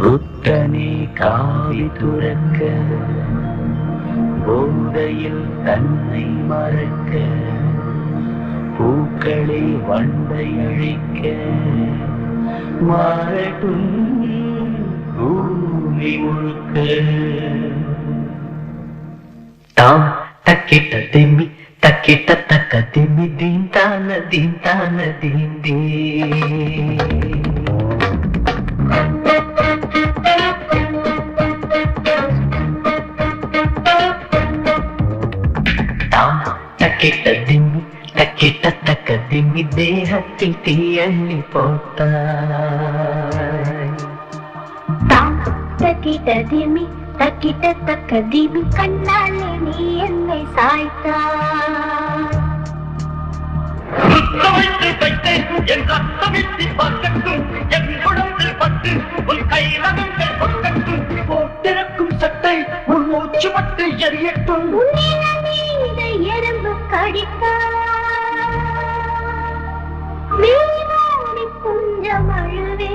புத்தனே காவி துறக்க போதையில் தன்னை மறக்க பூக்களே வண்டை அழிக்க மாறட்டும் பூமி முழுக்க தாம் தக்கிட்ட திம்மி தக்கிட்ட தக்க திம்மி தீந்தான தீந்தான தீந்தே தக்கிட்ட திம்மி தக்கிட்ட தக்க திம்மி தேகத்தில் தீயள்ளி போட்டாய் தக்கிட்ட திம்மி தக்கிட்ட தக்க திம்மி கண்ணாலே நீ என்னை சாய்த்தாய் என் ரத்தமிட்டு பார்க்கட்டும் என் குடத்தில் பட்டு உன் கை ரகங்கள் கொட்டட்டும் போட்டிருக்கும் சட்டை உன் மூச்சு பட்டு எரியட்டும் எறும்பு கடித்தாய் கொஞ்சம் அழுவே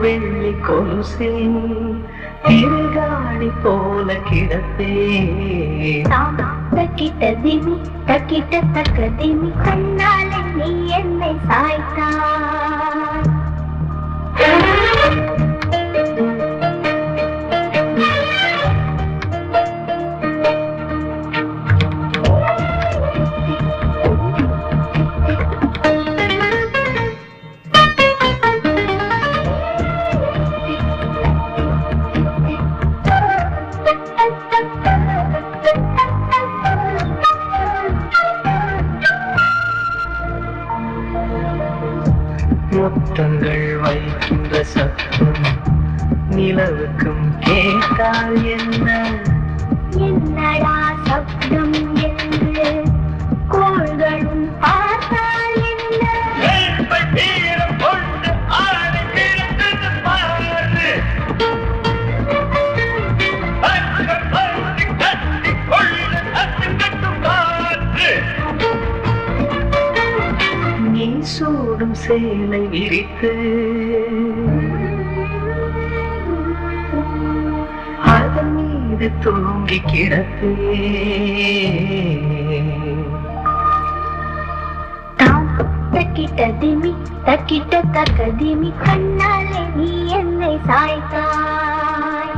வெள்ளி கொலுசே திருகாடி போல கிடப்பே தக்கிட்ட திமி தக்கிட்ட தக்க திமி கண்ணாலே நீ என்னை சாய்த்தாய் முத்தங்கள் வைக்கின்ற சத்தம் நிலவுக்கும் கேட்டால் என்ன என்னடா சப்தம் என்று கோள்களும் பார்த்தால் என்ன நீ சூடும் சேலை விரித்து அதன் மீது தூங்கி கிடப்பே தக்கிட்ட திமி தக்கிட்ட தக்க திமி கண்ணாலே நீ என்னை சாய்த்தாய்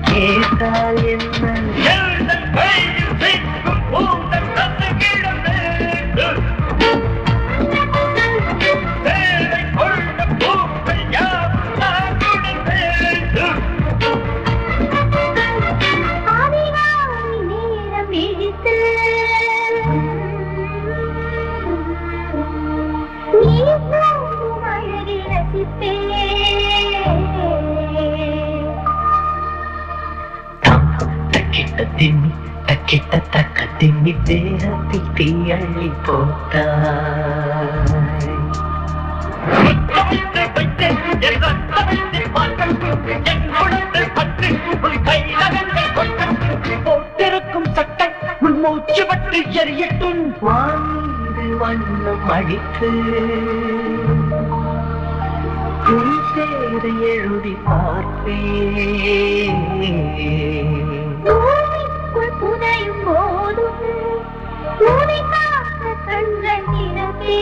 கேட்டால் என்ன நேரம் இழித்து நீ அழகில் ரசிப்பே திம்மி தக்கிட்ட தக்க திம்மி தேகத்தில் தீயள்ளி போட்டாய் போட்டிருக்கும் சட்டை உன் மூச்சு பட்டு எரியட்டும் வாய்ந்து வண்ணம் அடித்து உன் பேரை எழுதி பார்ப்பேன் புதையும் போதும் கண்கள் திறப்பே